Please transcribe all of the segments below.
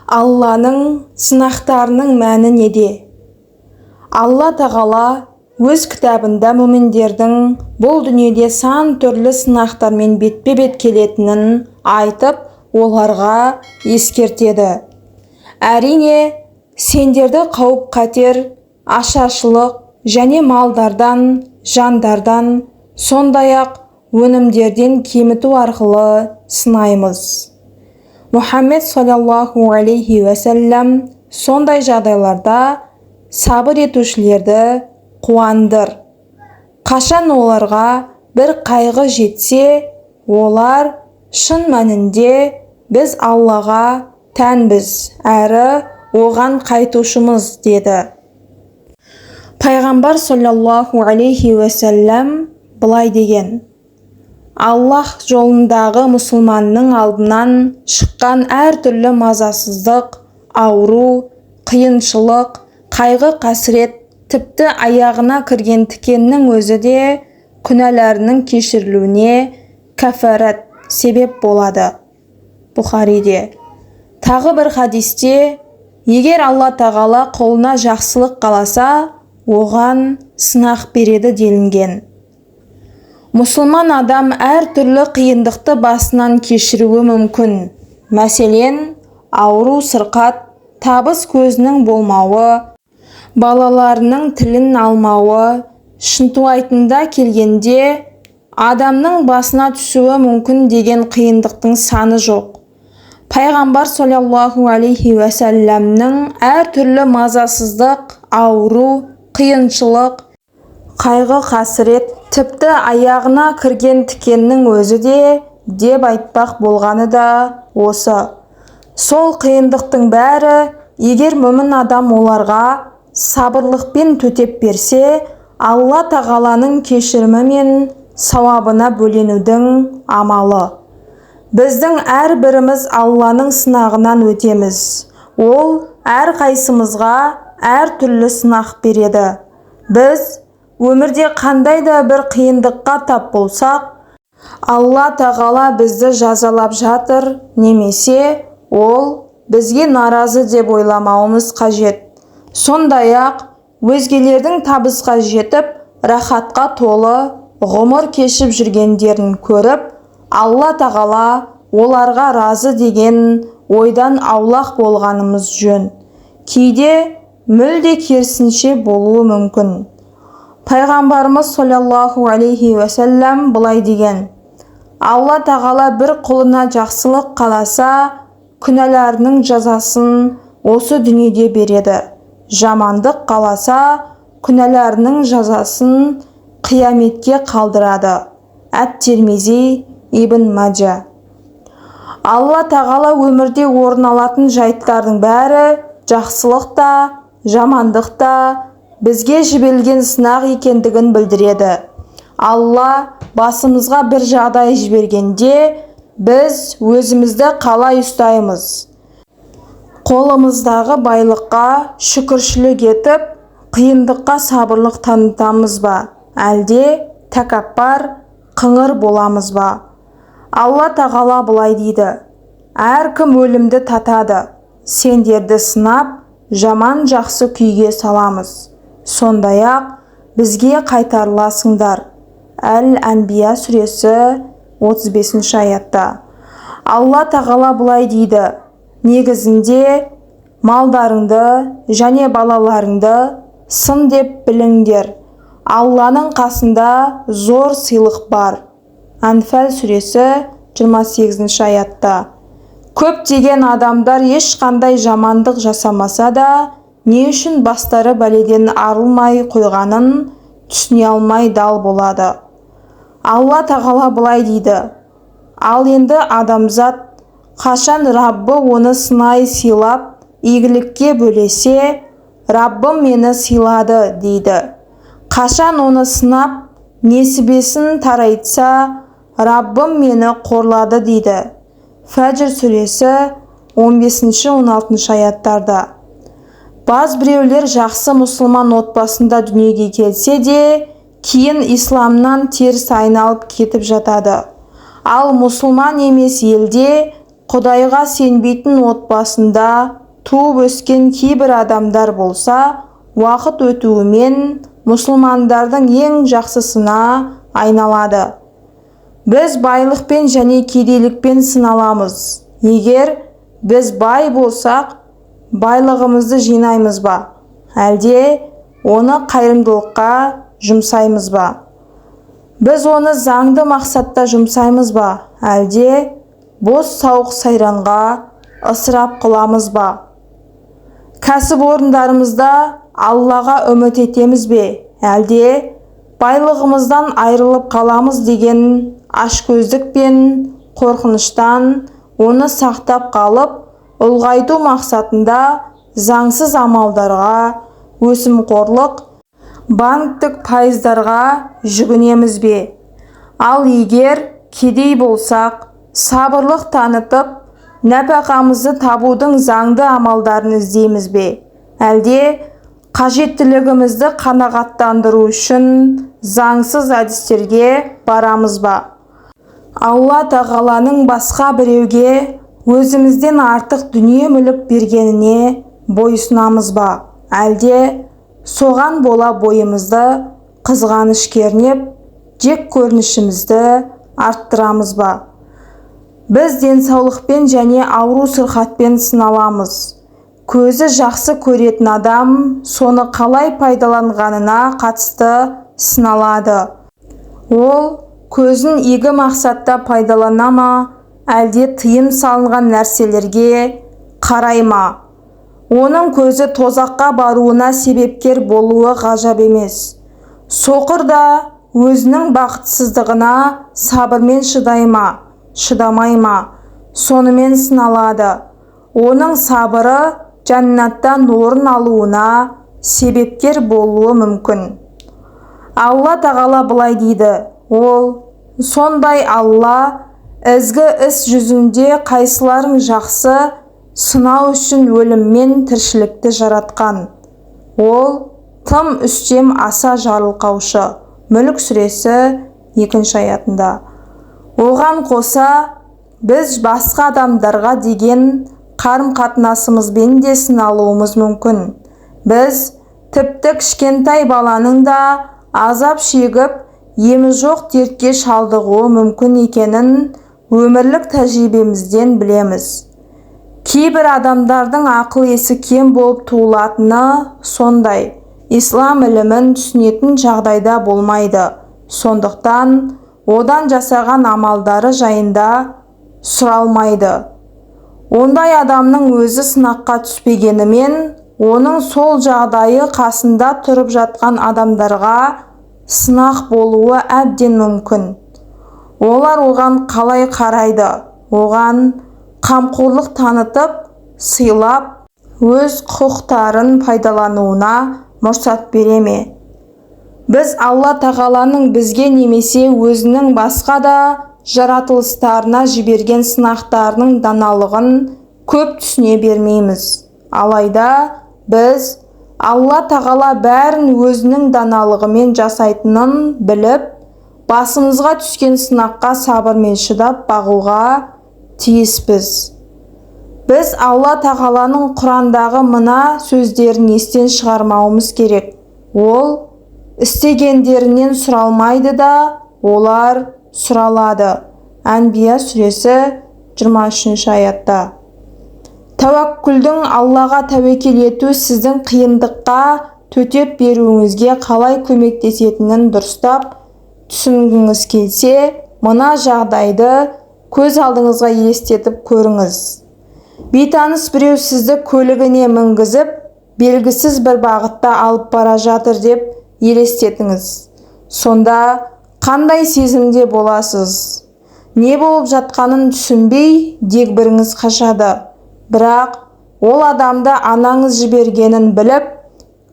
Алланың сынақтарының мәні неде? Алла тағала өз кітабында мүминдердің бұл дүниеде сан түрлі сынақтармен бетпе-бет келетінін айтып, оларға ескертеді. Әрине, сендерді қауіп-қатер, ашаршылық және малдардан, жандардан, сондай-ақ өнімдерден кеміту арқылы сынаймыз. Мұхаммед саллаллаху алейхи уәсәләм сондай жағдайларда сабыр етушілерді қуандыр. Қашан оларға бір қайғы жетсе, олар шын мәнінде біз Аллаға тәнбіз әрі оған қайтушымыз деді. Пайғамбар саллаллаху алейхи уәсәләм былай деген: Аллах жолындағы мұсылманның алдынан шыққан әртүрлі мазасыздық, ауру, қиыншылық, қайғы-қасірет, тіпті аяғына кірген тікеннің өзі де күнәларының кешірілуіне кәфарат себеп болады. Бұхариде. Тағы бір хадисте, егер Алла тағала қолына жақсылық қаласа, оған сынақ береді делінген. Мұсылман адам әр түрлі қиындықты басынан кешіруі мүмкін. Мәселен, ауру сырқат, табыс көзінің болмауы, балаларының тілін алмауы, шынтуайтында келгенде адамның басына түсуі мүмкін деген қиындықтың саны жоқ. Пайғамбар саллаллаху алейхи уәсәләмнің әр түрлі мазасыздық, ауру, қиыншылық, қайғы-қасірет, тіпті аяғына кірген тікеннің өзі де деп айтпақ болғаны да осы. Сол қиындықтың бәрі, егер мүмін адам оларға сабырлықпен төтеп берсе, Алла тағаланың кешірімі мен сауабына бөленудің амалы. Біздің әр біріміз Алланың сынағынан өтеміз. Ол әр қайсымызға әр түрлі сынақ береді. Біз өмірде қандай да бір қиындыққа тап болсақ, Алла тағала бізді жазалап жатыр, немесе ол бізге наразы деп ойламауымыз қажет. Сондай-ақ өзгелердің табысқа жетіп, рахатқа толы ғұмыр кешіп жүргендерін көріп, Алла тағала оларға разы деген ойдан аулақ болғанымыз жөн. Кейде мүлде керісінше болуы мүмкін. Пайғамбарымыз саллаллаху алейхи уәсәләм былай деген: Алла тағала бір құлына жақсылық қаласа, күнәларының жазасын осы дүниеде береді. Жамандық қаласа, күнәларының жазасын қияметке қалдырады. Әт-Тирмизи, Ибн Маджа. Алла тағала өмірде орын алатын жайттардың бәрі, жақсылық та, жамандық та бізге жіберілген сынақ екендігін білдіреді. Алла басымызға бір жағдай жібергенде, біз өзімізді қалай ұстаймыз? Қолымыздағы байлыққа шүкіршілік етіп, қиындыққа сабырлық танытамыз ба? Әлде тәкаппар, қыңыр боламыз ба? Алла тағала былай дейді: әркім өлімді татады. Сендерді сынап, жаман жақсы күйге саламыз. Сондай-ақ бізге қайтарыласыңдар. Әл-Әнбия сүресі 35 аятта. Алла тағала былай дейді: негізінде малдарыңды және балаларыңды сын деп біліңдер. Алланың қасында зор сыйлық бар. Анфал сүресі 28 аятта. Көптеген адамдар ешқандай жамандық жасамаса да, не үшін бастары бәледен арылмай қойғанын түсіне алмай дал болады. Алла тағала былай дейді: ал енді адамзат қашан Раббы оны сынай сыйлап, игілікке бөлесе, Раббым мені сыйлады дейді. Қашан оны сынап, несібесін тарайтса, Раббым мені қорлады дейді. Фәжр сүресі 15-16 аяттарда. Баз біреулер жақсы мұсылман отбасында дүниеге келсе де, кейін исламнан теріс айналып кетіп жатады. Ал мұсылман емес елде Құдайға сенбейтін отбасында туып өскен кейбір адамдар болса, уақыт өтуімен мұсылмандардың ең жақсысына айналады. Біз байлықпен және кедейлікпен сыналамыз. Егер біз бай болсақ, байлығымызды жинаймыз ба? Әлде оны қайырымдылыққа жұмсаймыз ба? Біз оны заңды мақсатта жұмсаймыз ба? Әлде бос сауық сайранға ысырап қыламыз ба? Кәсіп орындарымызда Аллаға үміт етеміз бе? Әлде байлығымыздан айырылып қаламыз деген ашкөздік пен қорқыныштан оны сақтап қалып, ұлғайту мақсатында заңсыз амалдарға, өсімқорлық, банктік пайыздарға жүгінеміз бе? Ал егер кедей болсақ, сабырлық танытып, нәпақамызды табудың заңды амалдарын іздейміз бе? Әлде қажеттілігімізді қанағаттандыру үшін заңсыз әдістерге барамыз ба? Алла тағаланың басқа біреуге өзімізден артық дүние мүлік бергеніне бойсынамыз ба? Әлде соған бола бойымызды қызғаныш кернеп, жек көрінішімізді арттырамыз ба? Біз денсаулықпен және ауру сырқатпен сыналамыз. Көзі жақсы көретін адам соны қалай пайдаланғанына қатысты сыналады. Ол көзін игі мақсатта пайдалана ма, әлде тыйым салынған нәрселерге қарай ма? Оның көзі тозаққа баруына себепкер болуы ғажап емес. Соқыр да өзінің бақытсыздығына сабырмен шыдай ма, шыдамай ма, сонымен сыналады. Оның сабыры жәннаттан орын алуына себепкер болуы мүмкін. Алла тағала былай дейді: сондай Алла ізгі іс жүзінде қайсыларың жақсы сынау үшін өлім мен тіршілікті жаратқан. Ол тым үстем аса жарылқаушы. Мүлік сүресі 2 аятында. Оған қоса біз басқа адамдарға деген қарым-қатынасымызбен де сыналуымыз мүмкін. Біз тіпті кішкентай баланың да азап шегіп, емі жоқ дертке шалдығуы мүмкін екенін өмірлік тәжірибемізден білеміз. Кейбір адамдардың ақыл-есі кем болып туылатыны сондай. Ислам ілімін түсінетін жағдайда болмайды. Сондықтан одан жасаған амалдары жайында сұралмайды. Ондай адамның өзі сынаққа түспегенімен, оның сол жағдайы қасында тұрып жатқан адамдарға сынақ болуы әбден мүмкін. Олар оған қалай қарайды? Оған қамқорлық танытып, сыйлап, өз құқықтарын пайдалануына мұрсат бере ме? Біз Алла тағаланың бізге немесе өзінің басқа да жаратылыстарына жіберген сынақтарының даналығын көп түсіне бермейміз. Алайда біз Алла тағала бәрін өзінің даналығымен жасайтынын біліп, басымызға түскен сынаққа сабырмен шыдап бағуға тиіспіз. Біз Алла тағаланың Құрандағы мына сөздерін естен шығармауымыз керек. Ол істегендерінен сұралмайды да, олар сұралады. Әнбия сүресі 23 аятта. Тәуәккүлдің Аллаға тәуекел ету сіздің қиындыққа төтеп беруіңізге қалай көмектесетінін дұрыстап түсінгіңіз келсе, мына жағдайды көз алдыңызға елестетіп көріңіз. Бейтаныс біреу сізді көлігіне мінгізіп, белгісіз бір бағытта алып бара жатыр деп елестетіңіз. Сонда қандай сезімде боласыз? Не болып жатқанын түсінбей дегбіріңіз қашады. Бірақ ол адамды анаңыз жібергенін біліп,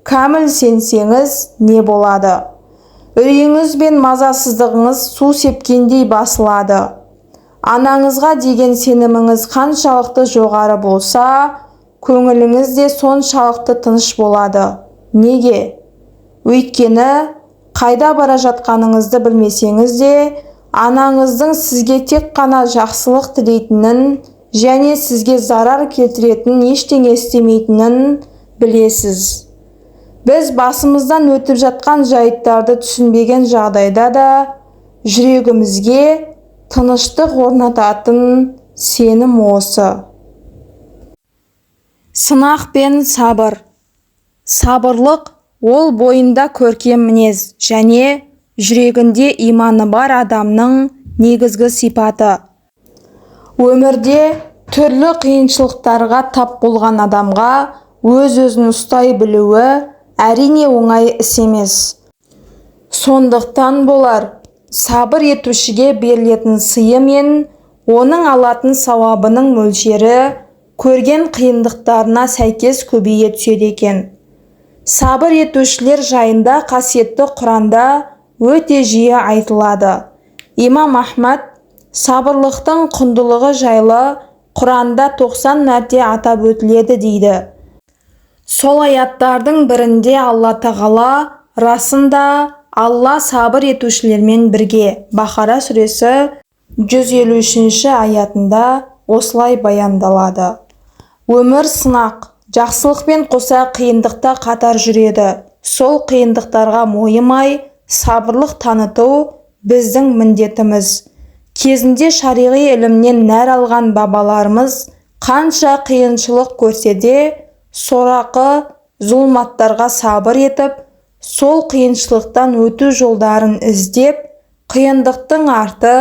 кәміл сенсеңіз не болады? Үрейіңіз бен мазасыздығыңыз су сепкендей басылады. Анаңызға деген сеніміңіз қаншалықты жоғары болса, көңіліңіз де соншалықты тыныш болады. Неге? Өйткені қайда бара жатқаныңызды білмесеңіз де, анаңыздың сізге тек қана жақсылық тілейтінін және сізге зарар келтіретін ештеңе істемейтінін білесіз. Біз басымыздан өтіп жатқан жайттарды түсінбеген жағдайда да жүрегімізге тыныштық орнататын сенім осы. Сынақ пен сабыр. Сабырлық ол бойында көркем мінез және жүрегінде иманы бар адамның негізгі сипаты. Өмірде түрлі қиыншылықтарға тап болған адамға өз-өзін ұстай білуі әрине оңай іс емес. Сондықтан болар сабыр етушіге берілетін сыйы мен оның алатын сауабының мөлшері көрген қиындықтарына сәйкес көбейе түседі екен. Сабыр етушілер жайында қасиетті Құранда өте жиі айтылады. Имам Ахмад сабырлықтың құндылығы жайлы Құранда 90 мәрте атап өтіледі дейді. Сол аяттардың бірінде Алла Тағала расында Алла сабыр етушілермен бірге. Бақара сүресі 153 аятында осылай баяндалады. Өмір сынақ, жақсылықпен қоса қиындықта қатар жүреді. Сол қиындықтарға мойымай, сабырлық таныту біздің міндетіміз. Кезінде шариғи ілімнен нәр алған бабаларымыз қанша қиыншылық көрсе де, сорақы зұлматтарға сабыр етіп, сол қиыншылықтан өту жолдарын іздеп, қиындықтың арты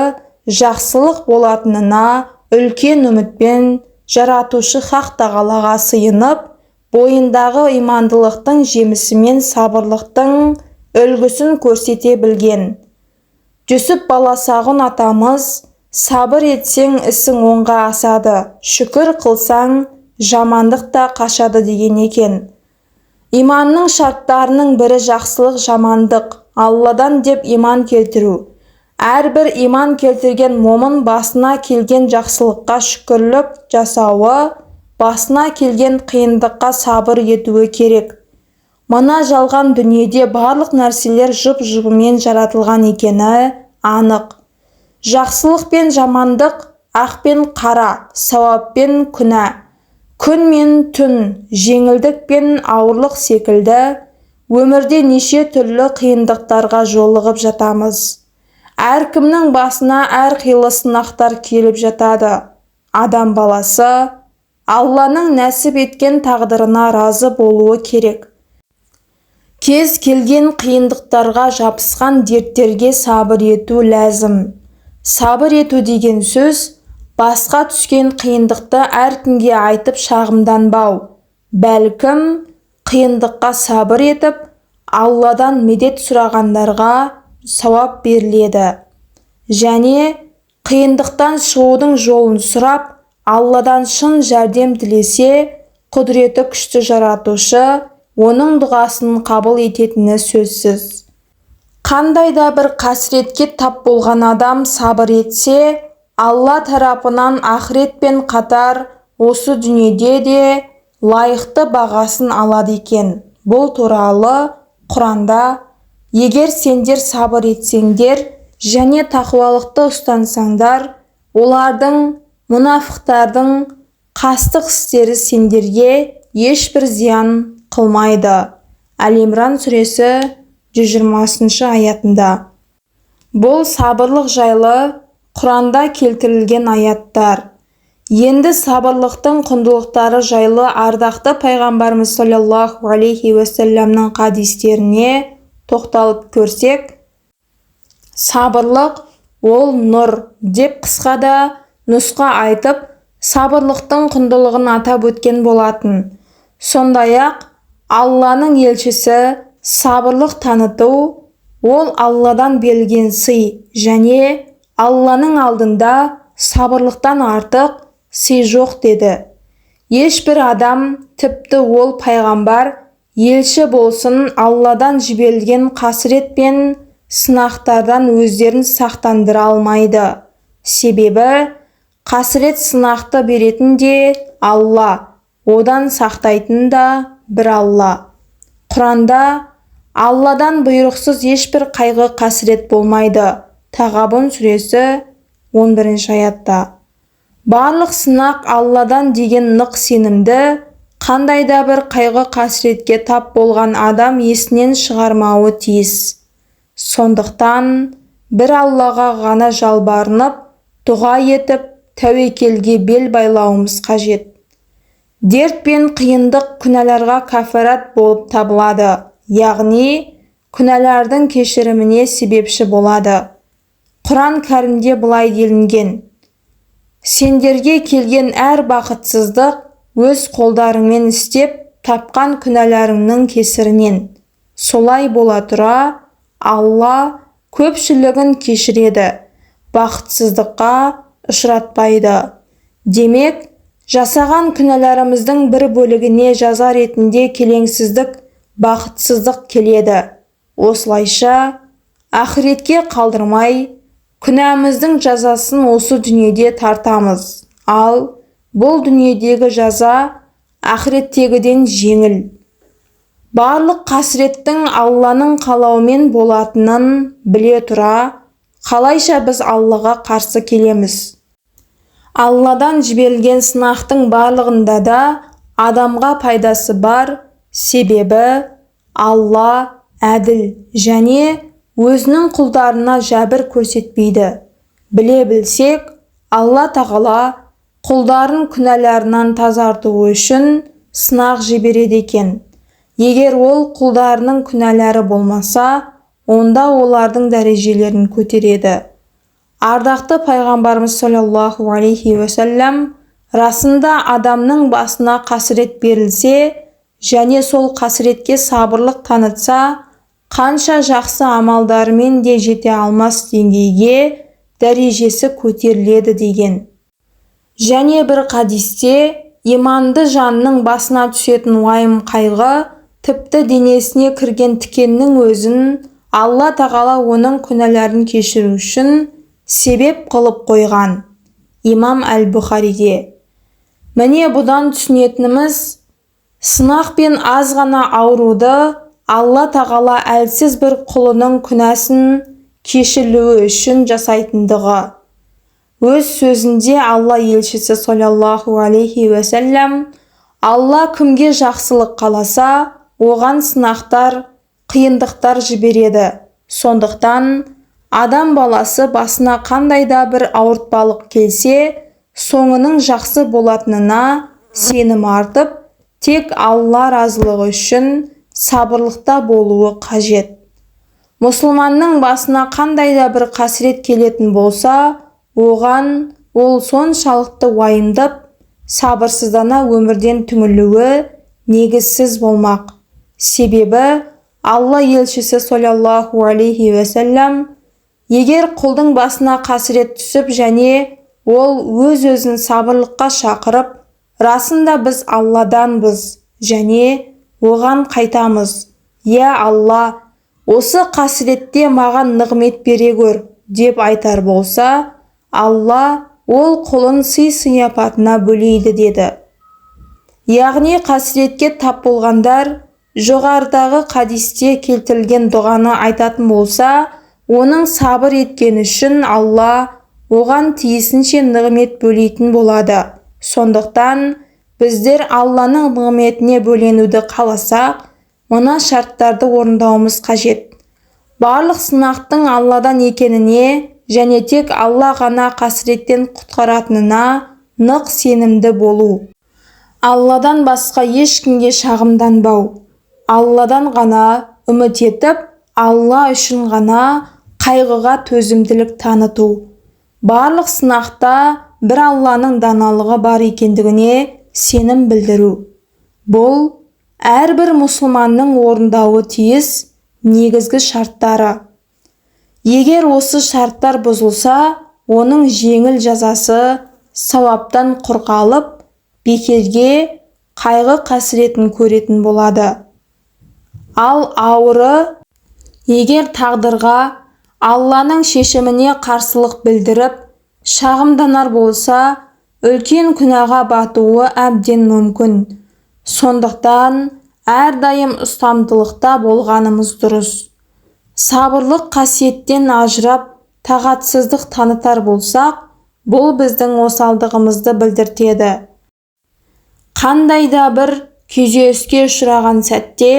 жақсылық болатынына үлкен үмітпен жаратушы Хақ Тағалаға сыйынып, бойындағы имандылықтың жемісімен сабырлықтың үлгісін көрсете білген. Жүсіп Баласағұн атамыз сабыр етсең ісің оңға асады, шүкір қылсаң жамандық та қашады деген екен. Иманның шарттарының бірі жақсылық, жамандық, Алладан деп иман келтіру. Әрбір иман келтірген момын басына келген жақсылыққа шүкірлік жасауы, басына келген қиындыққа сабыр етуі керек. Мына жалған дүниеде барлық нәрселер жып-жыбымен жаратылған екені анық. Жақсылық пен жамандық, ақ пен қара, сауап пен күнә, күн мен түн, жеңілдік пен ауырлық секілді өмірде неше түрлі қиындықтарға жолығып жатамыз. Әркімнің басына әрқилы сынақтар келіп жатады. Адам баласы Алланың нәсіп еткен тағдырына разы болуы керек. Кез келген қиындықтарға жабысқан дерттерге сабыр ету ләзім. Сабыр ету деген сөз басқа түскен қиындықты әркімге айтып шағымданбау. Бәлкім қиындыққа сабыр етіп, Алладан медет сұрағандарға сауап беріледі. Және қиындықтан шығудың жолын сұрап, Алладан шын жәрдем тілесе, құдіреті күшті жаратушы оның дұғасын қабыл ететіні сөзсіз. Қандай да бір қасіретке тап болған адам сабыр етсе, Алла тарапынан ақыретпен қатар осы дүниеде де лайықты бағасын алады екен. Бұл туралы Құранда егер сендер сабыр етсеңдер және тақуалықты ұстансаңдар, олардың, мұнафықтардың қастық істері сендерге ешбір зиян қылмайды. Әл-Имран сүресі 120 аятында. Бұл сабырлық жайлы Құранда келтірілген аяттар. Енді сабырлықтың құндылықтары жайлы ардақты пайғамбарымыз саллаллаху алейхи уассаламның хадистеріне тоқталып көрсек, сабырлық ол нұр деп қысқада нұсқа айтып, сабырлықтың құндылығын атап өткен болатын. Сондай-ақ Алланың елшісі сабырлық таныту ол Алладан берілген сый және Алланың алдында сабырлықтан артық сый жоқ деді. Ешбір адам, тіпті ол пайғамбар, елші болсын, Алладан жіберілген қасірет пен сынақтардан өздерін сақтандыра алмайды. Себебі қасірет сынақты беретін де Алла, одан сақтайтын да бір Алла. Құранда Алладан бұйрықсыз ешбір қайғы қасірет болмайды. Тағабун сүресі 11 аятта. Барлық сынақ Алладан деген нық сенімді қандай да бір қайғы қасіретке тап болған адам есінен шығармауы тиіс. Сондықтан бір Аллаға ғана жалбарынып, дұға етіп, тәуекелге бел байлауымыз қажет. Дерт пен қиындық күнәларға кафарат болып табылады, яғни күнәлардың кешіріміне себепші болады. Құран кәрімде былай делінген: сендерге келген әр бақытсыздық өз қолдарыңмен істеп тапқан күнәларыңның кесірінен. Солай бола тұра, Алла көпшілігін кешіреді, бақытсыздыққа ұшыратпайды. Демек, жасаған күнәларымыздың бір бөлігіне жаза ретінде келеңсіздік, бақытсыздық келеді. Осылайша, ақыретке қалдырмай, күнәміздің жазасын осы дүниеде тартамыз. Ал бұл дүниедегі жаза ақыреттегіден жеңіл. Барлық қасіреттің Алланың қалауымен болатынын біле тұра, қалайша біз Аллаға қарсы келеміз? Алладан жіберілген сынақтың барлығында да адамға пайдасы бар, себебі Алла әділ және өзінің құлдарына жәбір көрсетпейді. Біле білсек, Алла тағала құлдарын күнәларынан тазарту үшін сынақ жібереді екен. Егер ол құлдарының күнәлары болмаса, онда олардың дәрежелерін көтереді. Ардақты пайғамбарымыз саллаллаху алейхи уассалам расында адамның басына қасірет берілсе және сол қасіретке сабырлық танытса, қанша жақсы амалдарымен де жете алмас деңгейге дәрежесі көтеріледі деген. Және бір хадисте иманды жанның басына түсетін уайым қайғы тіпті денесіне кірген тікеннің өзін Алла тағала оның күнәларын кешіру үшін себеп қылып қойған. Имам Әл-Бұхариде. Міне бұдан түсінетініміз, сынақ пен аз ғана ауруды Алла тағала әлсіз бір құлының күнәсін кешірілуі үшін жасайтындығы. Өз сөзінде Алла елшісі саллаллаху алейхи уассалам, Алла кімге жақсылық қаласа, оған сынақтар, қиындықтар жібереді. Сондықтан адам баласы басына қандай да бір ауыртпалық келсе, соңының жақсы болатынына сенім артып, тек Алла разылығы үшін сабырлықта болуы қажет. Мұсылманның басына қандай да бір қасірет келетін болса, оған ол соншалықты уайымдап, сабырсыздана өмірден түңілуі негізсіз болмақ. Себебі Алла елшісі саллаллаху алейхи уассалам, егер құлдың басына қасірет түсіп және ол өз-өзін сабырлыққа шақырып, расында біз Алладанбыз және оған қайтамыз. Я Алла, осы қасіретте маған нығмет бере көр деп айтар болса, Алла ол құлын сый-сияпатына бөлейді деді. Яғни қасіретке тап болғандар жоғарыдағы хадисте келтірілген дұғаны айтатын болса, оның сабыр еткені үшін Алла оған тиісінше нығмет бөлейтін болады. Сондықтан біздер Алланың нығметіне бөленуді қаласақ, мына шарттарды орындауымыз қажет. Барлық сынақтың Алладан екеніне және тек Алла ғана қасіреттен құтқаратынына нық сенімді болу. Алладан басқа ешкімге шағымданбау. Алладан ғана үміт етіп, Алла үшін ғана қайғыға төзімділік таныту. Барлық сынақта бір Алланың даналығы бар екендігіне сенім білдіру. Бұл әрбір мұсылманның орындауы тиіс негізгі шарттары. Егер осы шарттар бұзылса, оның жеңіл жазасы сауаптан құр қалып, бекерге қайғы қасіретін көретін болады. Ал ауыры, егер тағдырға, Алланың шешіміне қарсылық білдіріп, шағымданар болса, үлкен күнәға батуы әбден мүмкін. Сондықтан әрдайым ұстамдылықта болғанымыз дұрыс. Сабырлық қасиеттен ажырап, тағатсыздық танытар болсақ, Бұл біздің осалдығымызды білдіртеді. Қандай да бір күйзеліске ұшыраған сәтте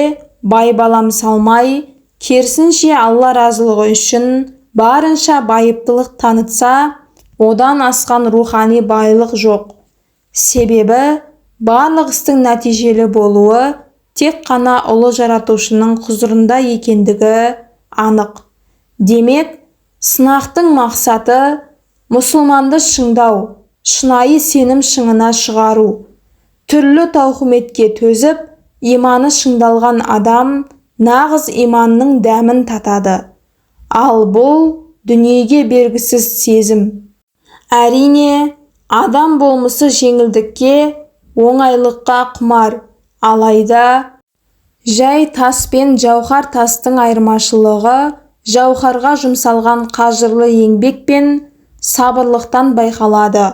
байбалам салмай, керісінше Алла разылығы үшін барынша байыптылық танытса, одан асқан рухани байлық жоқ. Себебі барлық істің нәтижелі болуы тек қана ұлы жаратушының құзырында екендігі анық. Демек, сынақтың мақсаты мұсылманды шыңдау, шынайы сенім шыңына шығару. Түрлі тауқыметке төзіп, иманы шыңдалған адам нағыз иманның дәмін татады. Ал бұл дүниеге бергісіз сезім. Әрине, адам болмысы жеңілдікке, оңайлыққа құмар. Алайда, жай тас пен жауһар тастың айырмашылығы жауһарға жұмсалған қажырлы еңбек пен сабырлықтан байқалады.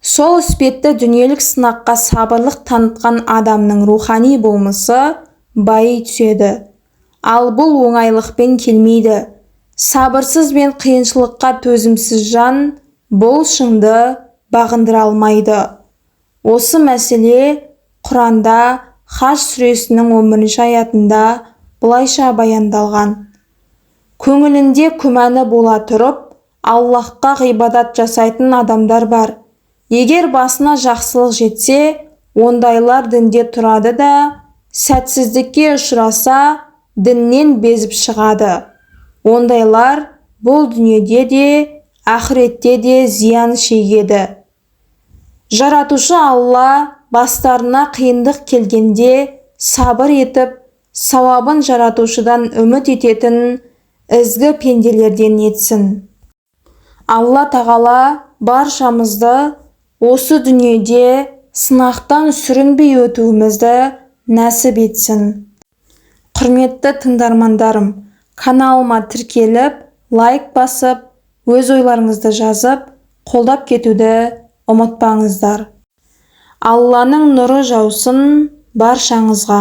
Сол іспетті дүниелік сынаққа сабырлық танытқан адамның рухани болмысы байи түседі. Ал бұл оңайлықпен келмейді. Сабырсыз бен қиыншылыққа төзімсіз жан бұл шыңды бағындыра алмайды. Осы мәселе Құранда Хаж сүресінің 11-ші аятында былайша баяндалған: көңілінде күмәні бола тұрып, Аллахқа ғибадат жасайтын адамдар бар. Егер басына жақсылық жетсе, ондайлар дінде тұрады да, сәтсіздікке ұшыраса, діннен безіп шығады. Ондайлар бұл дүниеде де, ақыретте де зиян шегеді. Жаратушы Алла бастарына қиындық келгенде сабыр етіп, сауабын жаратушыдан үміт ететін ізгі пенделерден етсін. Алла тағала баршамызды осы дүниеде сынақтан сүрінбей өтуімізді нәсіп етсін. Құрметті тыңдармандарым, каналыма тіркеліп, лайк басып, өз ойларыңызды жазып, қолдап кетуді ұмытпаңыздар. Алланың нұры жаусын баршаңызға.